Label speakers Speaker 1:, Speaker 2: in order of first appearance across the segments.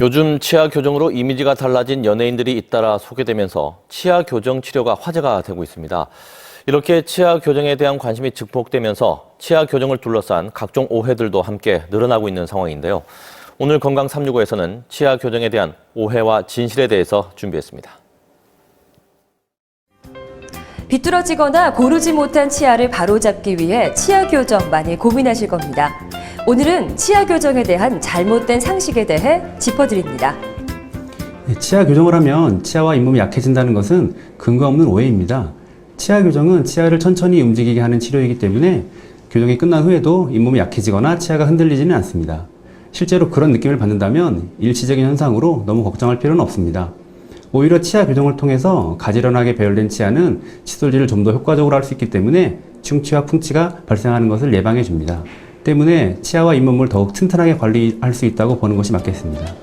Speaker 1: 요즘 치아 교정으로 이미지가 달라진 연예인들이 잇따라 소개되면서 치아 교정 치료가 화제가 되고 있습니다. 이렇게 치아 교정에 대한 관심이 증폭되면서 치아 교정을 둘러싼 각종 오해들도 함께 늘어나고 있는 상황인데요. 오늘 건강 365에서는 치아 교정에 대한 오해와 진실에 대해서 준비했습니다.
Speaker 2: 비뚤어지거나 고르지 못한 치아를 바로잡기 위해 치아 교정 많이 고민하실 겁니다. 오늘은 치아 교정에 대한 잘못된 상식에 대해 짚어드립니다.
Speaker 3: 치아 교정을 하면 치아와 잇몸이 약해진다는 것은 근거 없는 오해입니다. 치아 교정은 치아를 천천히 움직이게 하는 치료이기 때문에 교정이 끝난 후에도 잇몸이 약해지거나 치아가 흔들리지는 않습니다. 실제로 그런 느낌을 받는다면 일시적인 현상으로 너무 걱정할 필요는 없습니다. 오히려 치아 교정을 통해서 가지런하게 배열된 치아는 칫솔질을 좀 더 효과적으로 할 수 있기 때문에 충치와 풍치가 발생하는 것을 예방해 줍니다. 때문에 치아와 잇몸을 더욱 튼튼하게 관리할 수 있다고 보는 것이 맞겠습니다.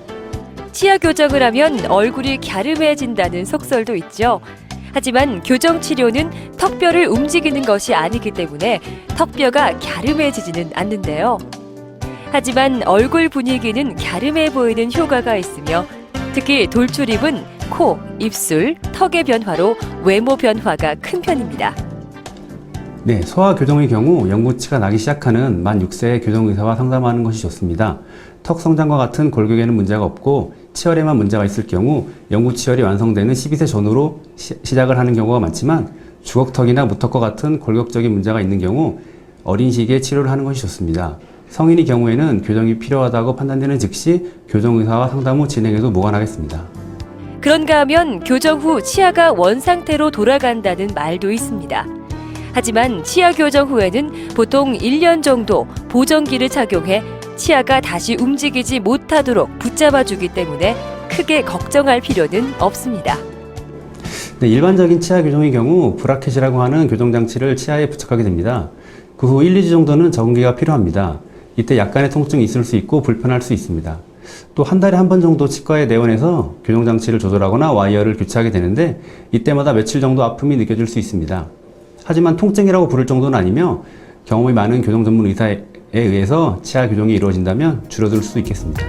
Speaker 2: 치아 교정을 하면 얼굴이 갸름해진다는 속설도 있죠. 하지만 교정 치료는 턱뼈를 움직이는 것이 아니기 때문에 턱뼈가 갸름해지지는 않는데요. 하지만 얼굴 분위기는 갸름해 보이는 효과가 있으며 특히 돌출입은 코, 입술, 턱의 변화로 외모 변화가 큰 편입니다.
Speaker 3: 네, 소아 교정의 경우 영구치가 나기 시작하는 만 6세의 교정의사와 상담하는 것이 좋습니다. 턱 성장과 같은 골격에는 문제가 없고 치열에만 문제가 있을 경우 영구치열이 완성되는 12세 전후로 시작을 하는 경우가 많지만 주걱턱이나 무턱과 같은 골격적인 문제가 있는 경우 어린 시기에 치료를 하는 것이 좋습니다. 성인의 경우에는 교정이 필요하다고 판단되는 즉시 교정의사와 상담 후 진행해도 무관하겠습니다.
Speaker 2: 그런가 하면 교정 후 치아가 원상태로 돌아간다는 말도 있습니다. 하지만 치아 교정 후에는 보통 1년 정도 보정기를 착용해 치아가 다시 움직이지 못하도록 붙잡아주기 때문에 크게 걱정할 필요는 없습니다.
Speaker 3: 네, 일반적인 치아 교정의 경우 브라켓이라고 하는 교정장치를 치아에 부착하게 됩니다. 그 후 1, 2주 정도는 적응기가 필요합니다. 이때 약간의 통증이 있을 수 있고 불편할 수 있습니다. 또 한 달에 한 번 정도 치과에 내원해서 교정장치를 조절하거나 와이어를 교체하게 되는데 이때마다 며칠 정도 아픔이 느껴질 수 있습니다. 하지만 통증이라고 부를 정도는 아니며 경험이 많은 교정 전문 의사에 의해서 치아 교정이 이루어진다면 줄어들 수 있겠습니다.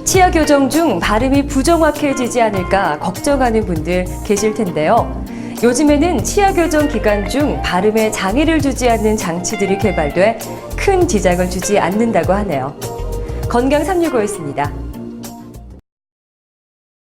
Speaker 2: 치아 교정 중 발음이 부정확해지지 않을까 걱정하는 분들 계실 텐데요. 요즘에는 치아 교정 기간 중 발음에 장애를 주지 않는 장치들이 개발돼 큰 지장을 주지 않는다고 하네요. 건강 365였습니다.